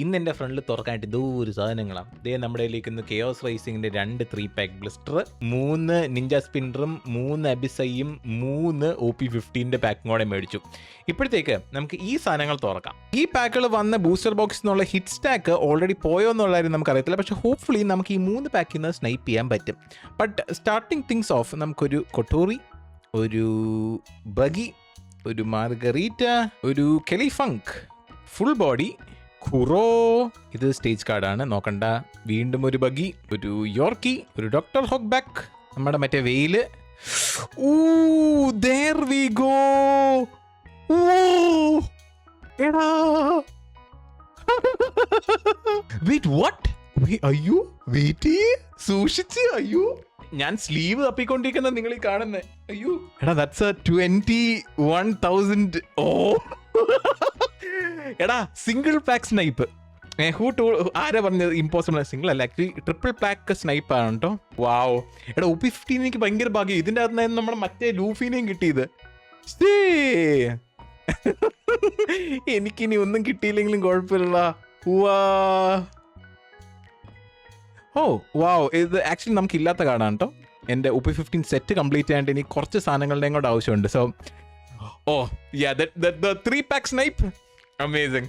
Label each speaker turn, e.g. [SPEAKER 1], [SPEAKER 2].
[SPEAKER 1] ഇന്ന് എൻ്റെ ഫ്രണ്ടിൽ തുറക്കാനായിട്ട് ഇതോ ഒരു സാധനങ്ങളാണ്. ഇതേ നമ്മുടെ കയ്യിലിരിക്കുന്ന കെയോസ് റൈസിങ്ങിൻ്റെ 2 3 പാക്ക് ബ്ലിസ്റ്റർ, 3 നിഞ്ച സ്പിന്നറും 3 അബിസയും 3 OP15 പാക്കും കൂടെ മേടിച്ചു. ഇപ്പോഴത്തേക്ക് നമുക്ക് ഈ സാധനങ്ങൾ തുറക്കാം. ഈ പാക്കുകൾ വന്ന ബൂസ്റ്റർ ബോക്സിൽ നിന്നുള്ള ഹിറ്റ് സ്റ്റാക്ക് ഓൾറെഡി പോയോ എന്നുള്ള കാര്യം നമുക്കറിയത്തില്ല. പക്ഷേ ഹോപ്പ്ഫുള്ളി നമുക്ക് ഈ 3 പാക്കിൽ നിന്ന് സ്നൈപ്പ് ചെയ്യാൻ പറ്റും. ബട്ട് സ്റ്റാർട്ടിങ് തിങ്സ് ഓഫ്, നമുക്കൊരു കൊട്ടോറി, ഒരു ബഗി, ഒരു മാർഗറീറ്റ, ഒരു കെലിഫങ്ക് ഫുൾ ബോഡി, ഖുറോ, ഇത് സ്റ്റേജ് കാർഡാണ്, നോക്കണ്ട. വീണ്ടും ഒരു ബഗി, ഒരു യോർക്കി, ഒരു ഡോക്ടർ ഹോക്ബാക്ക്, നമ്മുടെ മറ്റേ വെയില്. there we go. എടാ wait, what? അയ്യോ വെയിറ്റ് സൂക്ഷിച്ച്. അയ്യോ, ഞാൻ സ്ലീവ് തപ്പിക്കൊണ്ടിരിക്കുന്ന നിങ്ങൾ ഈ കാണുന്നേ. അയ്യോ എടാ, ദാറ്റ്സ് 21,000. ഓ എടാ, സിംഗിൾ പാക്ക് സ്നൈപ്പ്. ആരാ പറഞ്ഞത് ഇമ്പോസിബിൾ? സിംഗിൾ അല്ല, ആക്ച്വലി ട്രിപ്പിൾ പാക്ക് സ്നൈപ്പ് ആണ് കേട്ടോ. വാവ്. എടാ, OP15 എനിക്ക് ഭയങ്കര ഭാഗ്യം. ഇതിൻ്റെ അകത്ത് നമ്മുടെ മറ്റേ ലൂഫിനെയും കിട്ടിയത്. എനിക്കിനി ഒന്നും കിട്ടിയില്ലെങ്കിലും കുഴപ്പമില്ല. ഓ വാവ്, ഇത് ആക്ച്വലി നമുക്ക് ഇല്ലാത്ത കാർഡാണ് കേട്ടോ. എൻ്റെ OP15 സെറ്റ് കംപ്ലീറ്റ് ചെയ്യാനായിട്ട് ഇനി കുറച്ച് സാധനങ്ങളുടെയും കൂടെ ആവശ്യമുണ്ട്. So the 3 pack snipe, amazing.